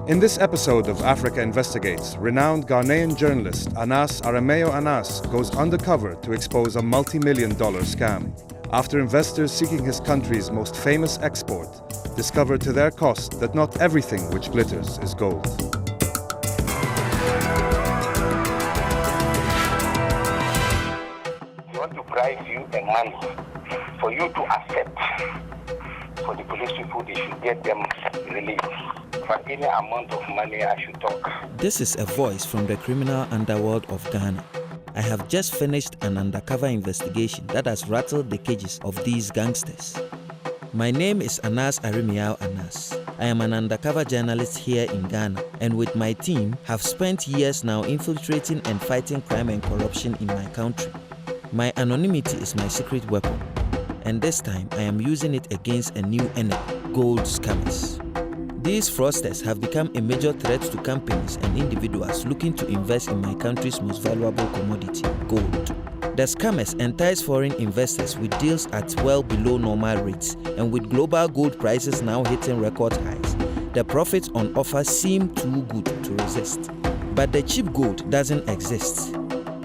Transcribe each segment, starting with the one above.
In this episode of Africa Investigates, renowned Ghanaian journalist Anas Arameo Anas goes undercover to expose a multi-million-dollar scam. After investors seeking his country's most famous export discover to their cost that not everything which glitters is gold. They want to bribe you a money for you to accept. For the police people, they should get them released. For any amount of money, I should talk. This is a voice from the criminal underworld of Ghana. I have just finished an undercover investigation that has rattled the cages of these gangsters. My name is Anas Arameo Anas. I am an undercover journalist here in Ghana, and with my team have spent years now infiltrating and fighting crime and corruption in my country. My anonymity is my secret weapon, and this time I am using it against a new enemy, gold scammers. These fraudsters have become a major threat to companies and individuals looking to invest in my country's most valuable commodity, gold. The scammers entice foreign investors with deals at well below normal rates, and with global gold prices now hitting record highs, the profits on offer seem too good to resist. But the cheap gold doesn't exist.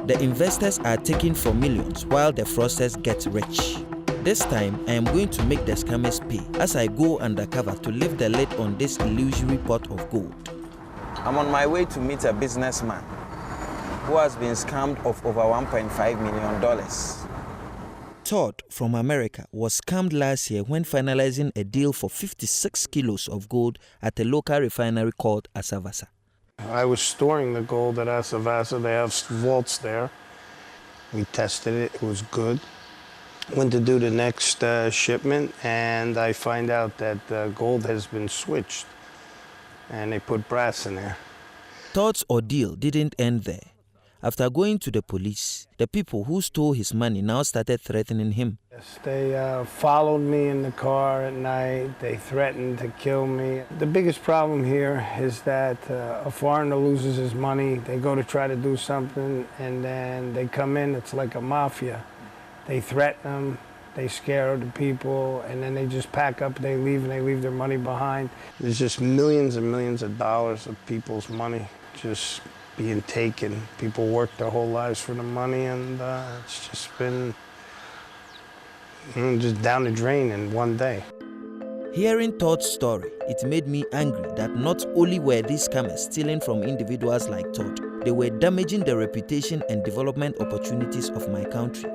The investors are taking for millions while the fraudsters get rich. This time, I am going to make the scammers pay as I go undercover to lift the lid on this illusory pot of gold. I'm on my way to meet a businessman who has been scammed of over $1.5 million. Todd from America was scammed last year when finalizing a deal for 56 kilos of gold at a local refinery called Asavasa. I was storing the gold at Asavasa. They have vaults there. We tested it. It was good. Went to do the next shipment, and I find out that gold has been switched, and they put brass in there. Todd's ordeal didn't end there. After going to the police, the people who stole his money now started threatening him. Yes, they followed me in the car at night. They threatened to kill me. The biggest problem here is that a foreigner loses his money. They go to try to do something, and then they come in. It's like a mafia. They threaten them, they scare the people, and then they just pack up, they leave, and they leave their money behind. There's just millions and millions of dollars of people's money just being taken. People work their whole lives for the money, and it's just been just down the drain in one day. Hearing Todd's story, it made me angry that not only were these scammers stealing from individuals like Todd, they were damaging the reputation and development opportunities of my country.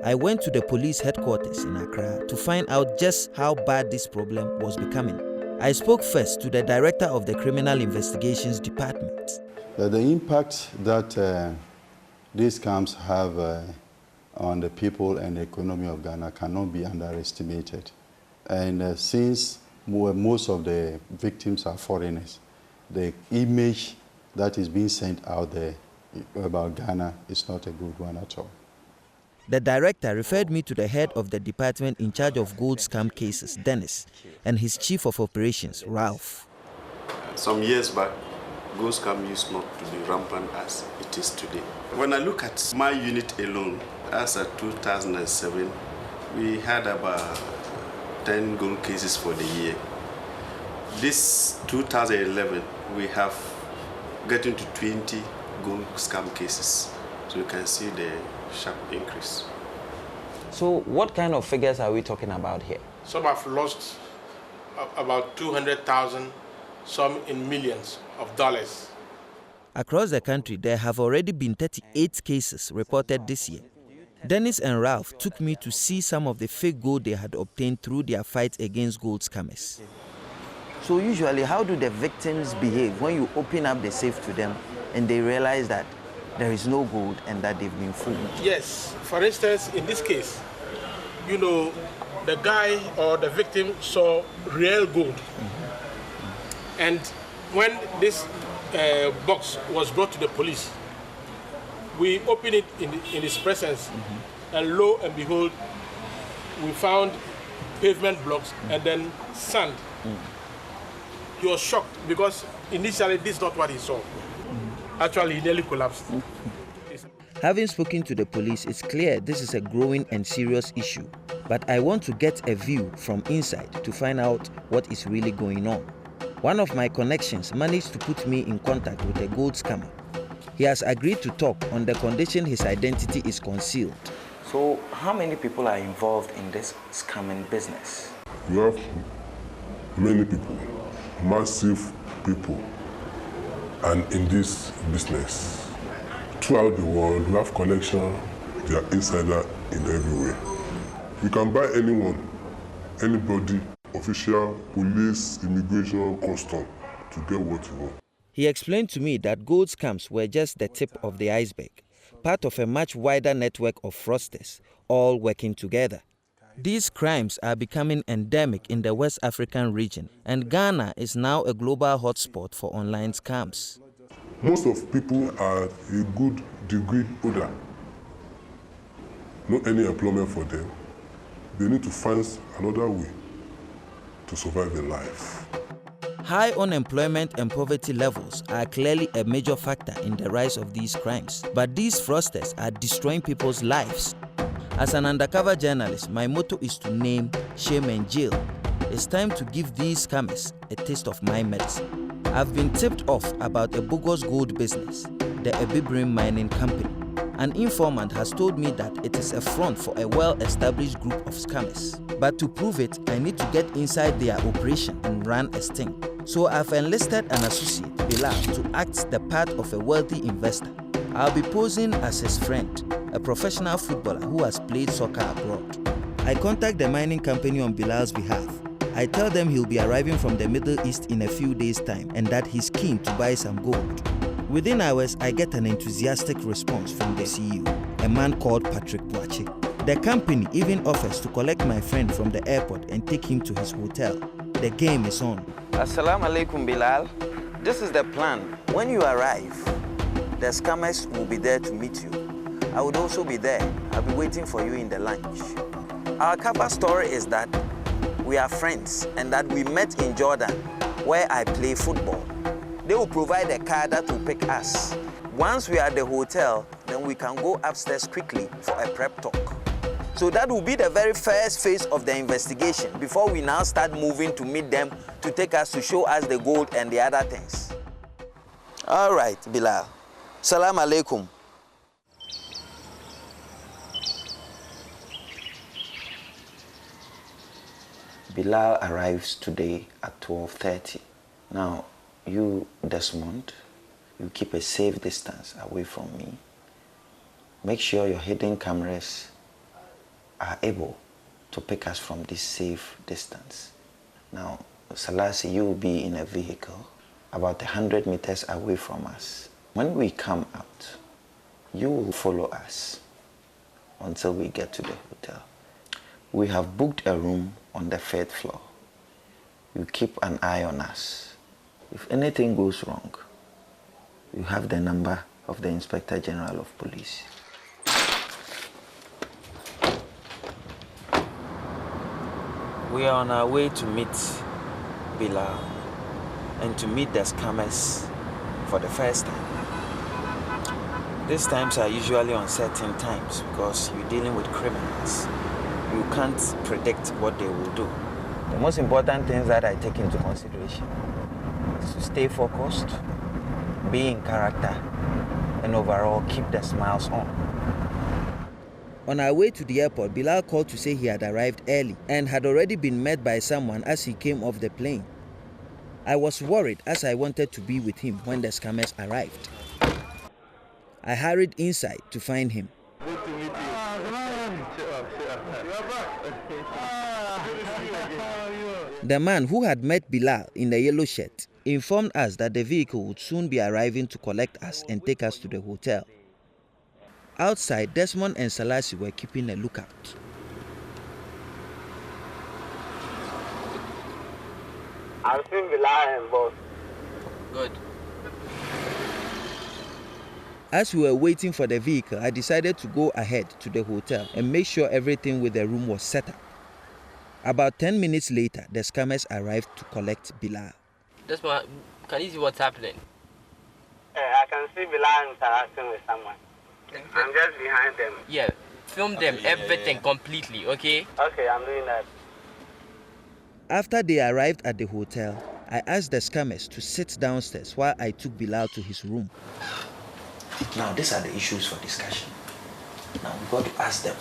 I went to the police headquarters in Accra to find out just how bad this problem was becoming. I spoke first to the director of the Criminal Investigations Department. The impact that these scams have on the people and the economy of Ghana cannot be underestimated. And since most of the victims are foreigners, the image that is being sent out there about Ghana is not a good one at all. The director referred me to the head of the department in charge of gold scam cases, Dennis, and his chief of operations, Ralph. Some years back, gold scam used not to be rampant as it is today. When I look at my unit alone, as of 2007, we had about 10 gold cases for the year. This 2011, we have getting to 20 gold scam cases. So you can see the sharp increase. So what kind of figures are we talking about here? Some have lost about 200,000, some in millions of dollars. Across the country, there have already been 38 cases reported this year. Dennis and Ralph took me to see some of the fake gold they had obtained through their fight against gold scammers. So usually, how do the victims behave when you open up the safe to them and they realize that there is no gold and that they've been fooled? Yes. For instance, in this case, the guy or the victim saw real gold. Mm-hmm. And when this box was brought to the police, we opened it in his presence, mm-hmm. and lo and behold, we found pavement blocks and then sand. Mm. He was shocked because initially this is not what he saw. Actually, he nearly collapsed. Having spoken to the police, it's clear this is a growing and serious issue. But I want to get a view from inside to find out what is really going on. One of my connections managed to put me in contact with a gold scammer. He has agreed to talk on the condition his identity is concealed. So, how many people are involved in this scamming business? We have many people, massive people, and in this business. Throughout the world, we have connection, they are insider in every way. You can buy anyone, anybody, official, police, immigration, custom, to get what you want. He explained to me that gold scams were just the tip of the iceberg, part of a much wider network of fraudsters, all working together. These crimes are becoming endemic in the West African region, and Ghana is now a global hotspot for online scams. Most of people are a good degree holder. Not any employment for them. They need to find another way to survive in life. High unemployment and poverty levels are clearly a major factor in the rise of these crimes, but these fraudsters are destroying people's lives. As an undercover journalist, my motto is to name, shame and jail. It's time to give these scammers a taste of my medicine. I've been tipped off about a bogus gold business, the Ebibrim Mining Company. An informant has told me that it is a front for a well-established group of scammers. But to prove it, I need to get inside their operation and run a sting. So I've enlisted an associate, Bilal, to act the part of a wealthy investor. I'll be posing as his friend, a professional footballer who has played soccer abroad. I contact the mining company on Bilal's behalf. I tell them he'll be arriving from the Middle East in a few days' time and that he's keen to buy some gold. Within hours, I get an enthusiastic response from the CEO, a man called Patrick Boache. The company even offers to collect my friend from the airport and take him to his hotel. The game is on. Assalamu alaikum, Bilal. This is the plan. When you arrive, the scammers will be there to meet you. I would also be there. I'll be waiting for you in the lounge. Our cover story is that we are friends and that we met in Jordan, where I play football. They will provide a car that will pick us. Once we are at the hotel, then we can go upstairs quickly for a prep talk. So that will be the very first phase of the investigation before we now start moving to meet them to take us to show us the gold and the other things. All right, Bilal. Salam alaikum. Bilal arrives today at 12:30. Now, you, Desmond, you keep a safe distance away from me. Make sure your hidden cameras are able to pick us from this safe distance. Now, Salasi, you will be in a vehicle about 100 meters away from us. When we come out, you will follow us until we get to the hotel. We have booked a room on the 3rd floor. You keep an eye on us. If anything goes wrong, you have the number of the Inspector General of Police. We are on our way to meet Bilal and to meet the scammers for the first time. These times are usually uncertain times because you're dealing with criminals. You can't predict what they will do. The most important things that I take into consideration is to stay focused, be in character, and overall keep the smiles on. On our way to the airport, Bilal called to say he had arrived early and had already been met by someone as he came off the plane. I was worried as I wanted to be with him when the scammers arrived. I hurried inside to find him. Good to meet you. The man who had met Bilal in the yellow shirt informed us that the vehicle would soon be arriving to collect us and take us to the hotel. Outside, Desmond and Salasi were keeping a lookout. I've seen Bilal and boss. Good. As we were waiting for the vehicle, I decided to go ahead to the hotel and make sure everything with the room was set up. About 10 minutes later, the scammers arrived to collect Bilal. Desmond, can you see what's happening? I can see Bilal interacting with someone. I'm just behind them. Yeah, film them, everything completely, okay? Okay, I'm doing that. After they arrived at the hotel, I asked the scammers to sit downstairs while I took Bilal to his room. Now, these are the issues for discussion. Now, we've got to ask them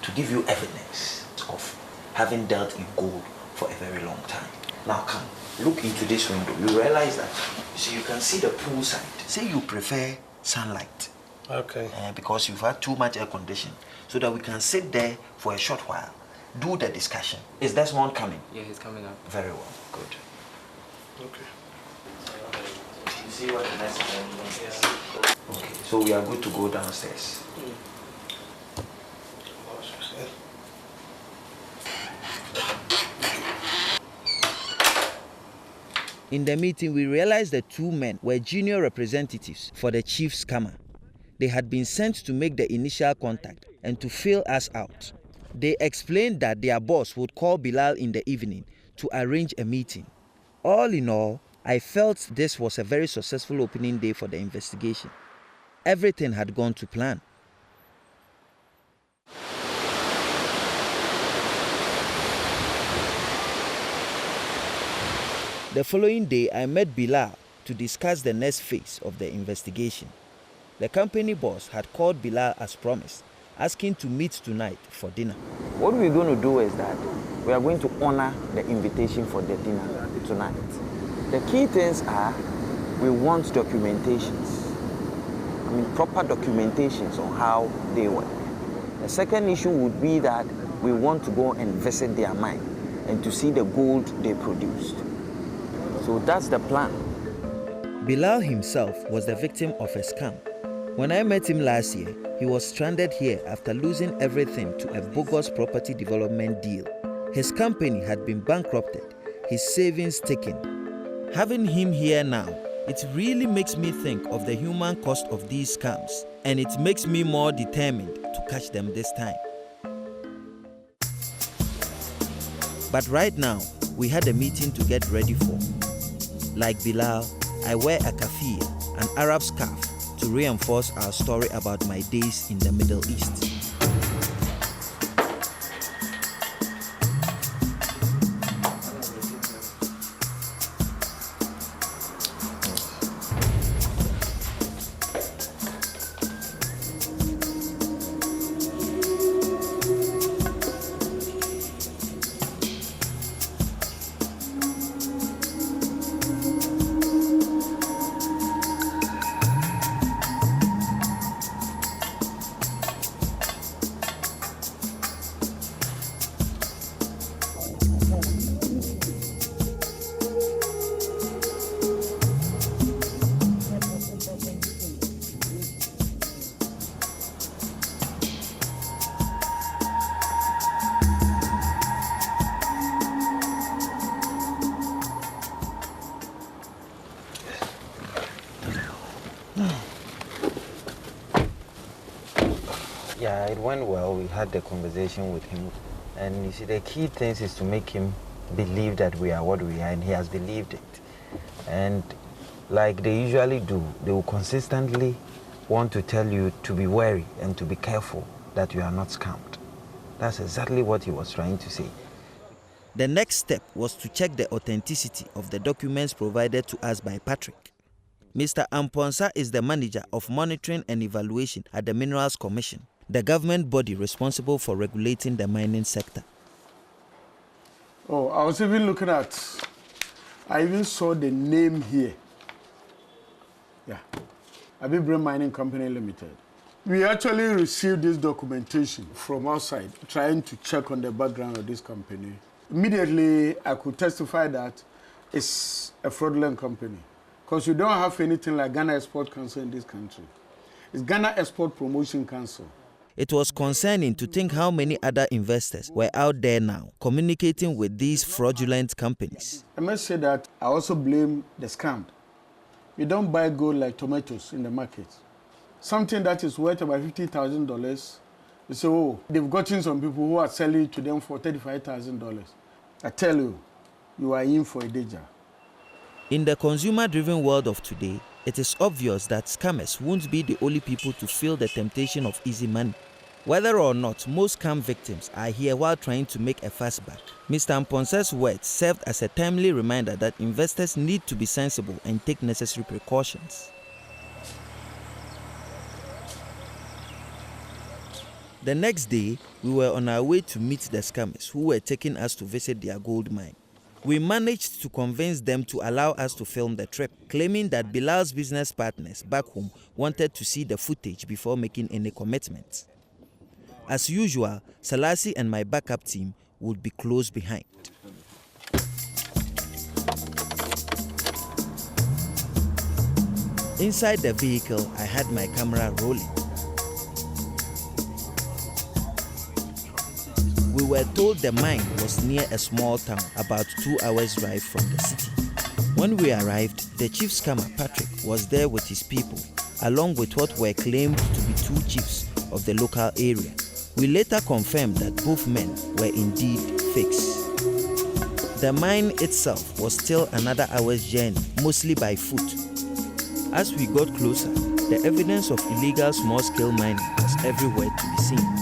to give you evidence of having dealt in gold for a very long time. Now, come, look into this window. You realize that, you can see the poolside. Say you prefer sunlight. Okay. Because you've had too much air conditioning, so that we can sit there for a short while, do the discussion. Is Desmond coming? Yeah, he's coming up. Very well, good. Okay. You see what the next one is? Okay, so we are good to go downstairs. In the meeting, we realized the two men were junior representatives for the chief scammer. They had been sent to make the initial contact and to fill us out. They explained that their boss would call Bilal in the evening to arrange a meeting. All in all, I felt this was a very successful opening day for the investigation. Everything had gone to plan. The following day, I met Bilal to discuss the next phase of the investigation. The company boss had called Bilal as promised, asking to meet tonight for dinner. What we're going to do is that we are going to honor the invitation for the dinner tonight. The key things are we want documentations. I mean, proper documentations on how they work. The second issue would be that we want to go and visit their mine and to see the gold they produced. So that's the plan. Bilal himself was the victim of a scam. When I met him last year, he was stranded here after losing everything to a bogus property development deal. His company had been bankrupted, his savings taken. Having him here now, it really makes me think of the human cost of these scams, and it makes me more determined to catch them this time. But right now, we had a meeting to get ready for. Like Bilal, I wear a kafir, an Arab scarf, to reinforce our story about my days in the Middle East. Yeah, it went well. We had the conversation with him. And you see, the key thing is to make him believe that we are what we are, and he has believed it. And like they usually do, they will consistently want to tell you to be wary and to be careful that you are not scammed. That's exactly what he was trying to say. The next step was to check the authenticity of the documents provided to us by Patrick. Mr. Amponsa is the manager of monitoring and evaluation at the Minerals Commission, the government body responsible for regulating the mining sector. Oh, I was even looking at, I even saw the name here. Yeah, Abibra Mining Company Limited. We actually received this documentation from outside, trying to check on the background of this company. Immediately, I could testify that it's a fraudulent company, because you don't have anything like Ghana Export Council in this country. It's Ghana Export Promotion Council. It was concerning to think how many other investors were out there now communicating with these fraudulent companies. I must say that I also blame the scam. You don't buy gold like tomatoes in the market. Something that is worth about $50,000, you say, oh, they've gotten some people who are selling it to them for $35,000. I tell you, you are in for a danger. In the consumer-driven world of today, it is obvious that scammers won't be the only people to feel the temptation of easy money. Whether or not most scam victims are here while trying to make a fast buck, Mr. Mponse's words served as a timely reminder that investors need to be sensible and take necessary precautions. The next day, we were on our way to meet the scammers who were taking us to visit their gold mine. We managed to convince them to allow us to film the trip, claiming that Bilal's business partners back home wanted to see the footage before making any commitments. As usual, Selassie and my backup team would be close behind. Inside the vehicle, I had my camera rolling. We were told the mine was near a small town about 2 hours' drive from the city. When we arrived, the chief scammer, Patrick, was there with his people, along with what were claimed to be 2 chiefs of the local area. We later confirmed that both men were indeed fakes. The mine itself was still another hour's journey, mostly by foot. As we got closer, the evidence of illegal small-scale mining was everywhere to be seen.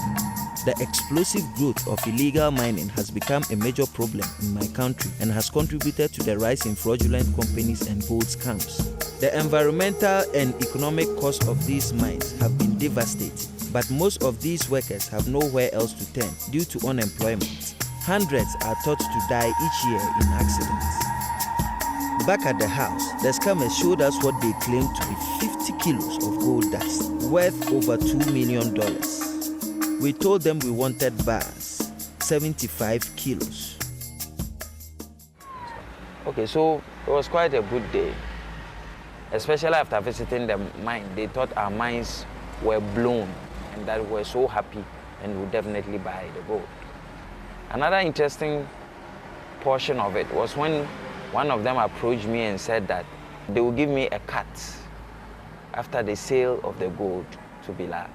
The explosive growth of illegal mining has become a major problem in my country and has contributed to the rise in fraudulent companies and gold scams. The environmental and economic costs of these mines have been devastating, but most of these workers have nowhere else to turn due to unemployment. Hundreds are thought to die each year in accidents. Back at the house, the scammers showed us what they claimed to be 50 kilos of gold dust, worth over $2 million. We told them we wanted bars, 75 kilos. Okay, so it was quite a good day, especially after visiting the mine. They thought our mines were blown and that we were so happy and would definitely buy the gold. Another interesting portion of it was when one of them approached me and said that they would give me a cut after the sale of the gold to Bilal.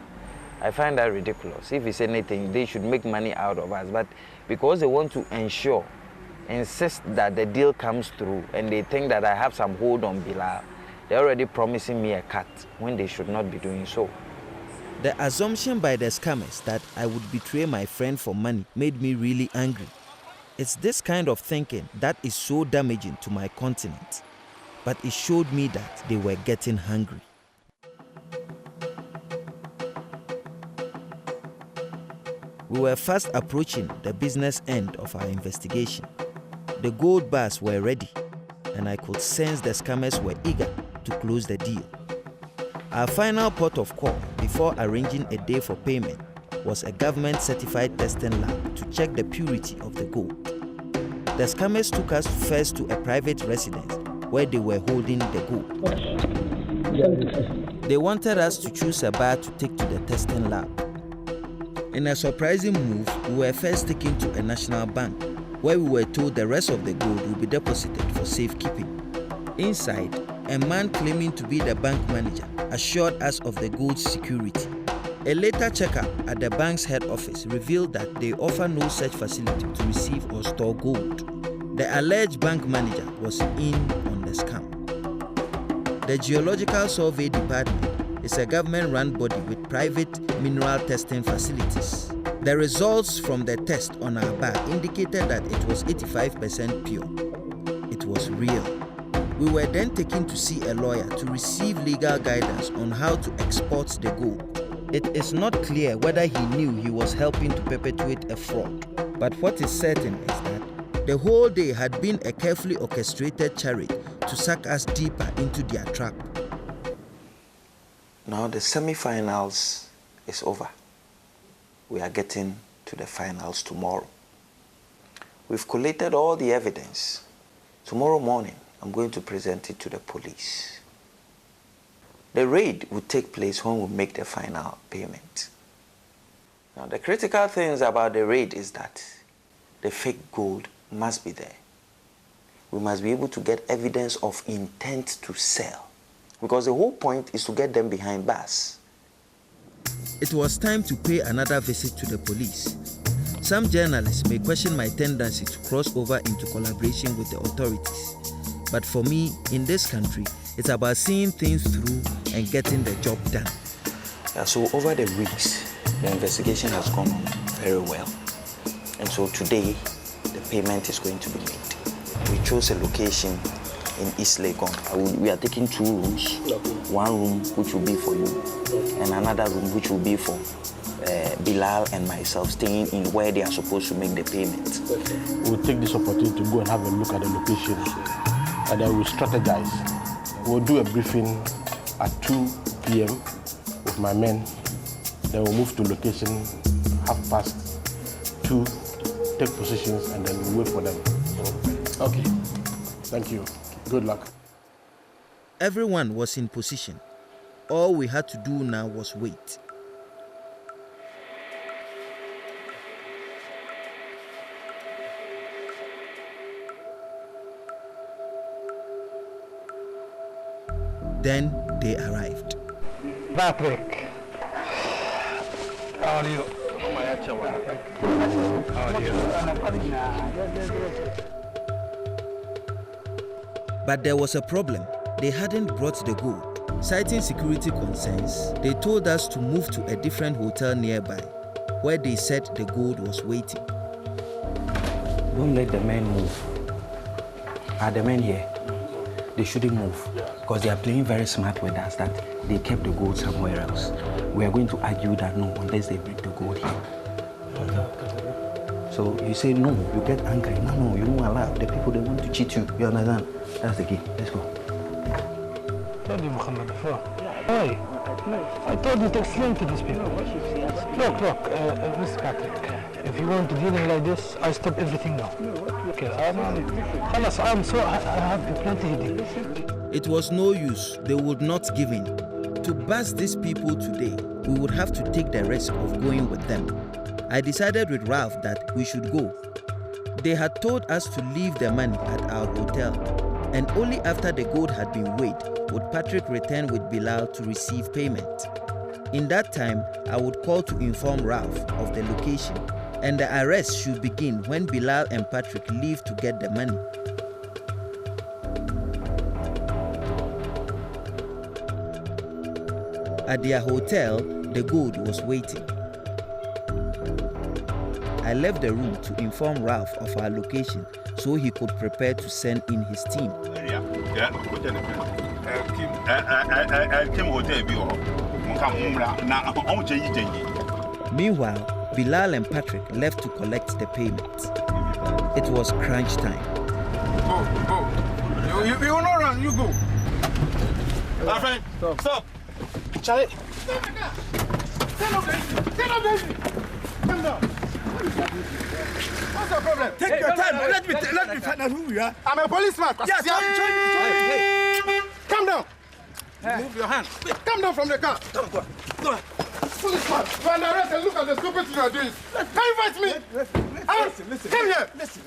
I find that ridiculous. If it's anything, they should make money out of us. But because they want to insist that the deal comes through and they think that I have some hold on Bilal, they're already promising me a cut when they should not be doing so. The assumption by the scammers that I would betray my friend for money made me really angry. It's this kind of thinking that is so damaging to my continent. But it showed me that they were getting hungry. We were fast approaching the business end of our investigation. The gold bars were ready, and I could sense the scammers were eager to close the deal. Our final port of call before arranging a day for payment was a government-certified testing lab to check the purity of the gold. The scammers took us first to a private residence where they were holding the gold. They wanted us to choose a bar to take to the testing lab. In a surprising move, we were first taken to a national bank, where we were told the rest of the gold will be deposited for safekeeping. Inside, a man claiming to be the bank manager assured us of the gold's security. A later checkup at the bank's head office revealed that they offer no such facility to receive or store gold. The alleged bank manager was in on the scam. The Geological Survey Department is a government-run body with private mineral testing facilities. The results from the test on our bar indicated that it was 85% pure. It was real. We were then taken to see a lawyer to receive legal guidance on how to export the gold. It is not clear whether he knew he was helping to perpetuate a fraud, but what is certain is that the whole day had been a carefully orchestrated charade to suck us deeper into their trap. Now the semi-finals is over. We are getting to the finals tomorrow. We've collated all the evidence. Tomorrow morning, I'm going to present it to the police. The raid will take place when we make the final payment. Now the critical things about the raid is that the fake gold must be there. We must be able to get evidence of intent to sell, because the whole point is to get them behind bars. It was time to pay another visit to the police. Some journalists may question my tendency to cross over into collaboration with the authorities. But for me, in this country, it's about seeing things through and getting the job done. So over the weeks, The investigation has gone on very well. And so today, the payment is going to be made. We chose a location in East Legon. We are taking 2 rooms. One room which will be for you, and another room which will be for Bilal and myself, staying in where they are supposed to make the payment. We'll take this opportunity to go and have a look at the location, and then we'll strategize. We'll do a briefing at 2 p.m. with my men. Then we'll move to location 2:30, take positions, and then we'll wait for them. Okay. Thank you. Good luck. Everyone was in position. All we had to do now was wait. Then they arrived. Patrick, how are you? How are you? But there was a problem. They hadn't brought the gold. Citing security concerns, they told us to move to a different hotel nearby, where they said the gold was waiting. Don't let the men move. Are the men here? They shouldn't move, because they are playing very smart with us that they kept the gold somewhere else. We are going to argue that no, unless they bring the gold here. So you say no, you get angry. No, you don't allow. The people, they want to cheat you. You understand? That's the key. Let's go. Told you, Muhammad, before. Hey, I told you to explain to these people. Look, Mr. Patrick, if you want to deal like this, I stop everything now. Okay, I'm so I have plenty to do. It was no use. They would not give in. To bust these people today, we would have to take the risk of going with them. I decided with Ralph that we should go. They had told us to leave the money at our hotel, and only after the gold had been weighed would Patrick return with Bilal to receive payment. In that time, I would call to inform Ralph of the location, and the arrest should begin when Bilal and Patrick leave to get the money. At their hotel, the gold was waiting. I left the room to inform Ralph of our location so he could prepare to send in his team. Meanwhile, Bilal and Patrick left to collect the payment. It was crunch time. Go. You will not run, you go. My friend, stop. Charlie. Stand up, baby. Come down. What's the problem? Take your time. Let me find out who you are. I'm a policeman. Yes. Come down. Move your hand. Come down from the car. Go. Policeman, you are under arrest and look at the stupid thing you are doing. Can you fight me? Listen. Come here. Listen.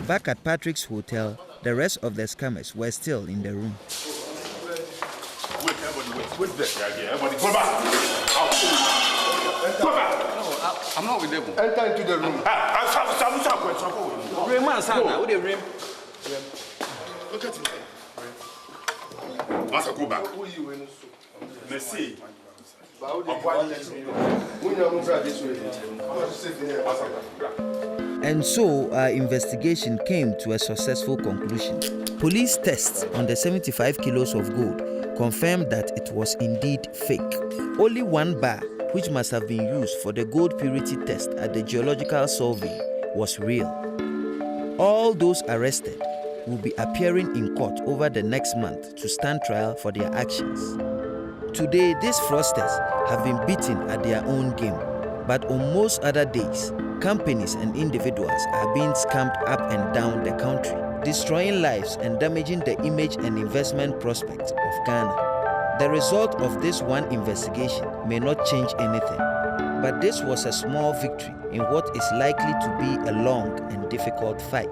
Back at Patrick's hotel, the rest of the scammers were still in the room. Wait there. Everybody go back. Go back. No, I'm not with them. Enter into the room. Look at me. Master, go back. Merci. And so our investigation came to a successful conclusion. Police tests on the 75 kilos of gold confirmed that it was indeed fake. Only one bar, which must have been used for the gold purity test at the geological survey, was real. All those arrested will be appearing in court over the next month to stand trial for their actions. Today, these fraudsters have been beaten at their own game, but on most other days, companies and individuals are being scammed up and down the country, destroying lives and damaging the image and investment prospects of Ghana. The result of this one investigation may not change anything, but this was a small victory in what is likely to be a long and difficult fight.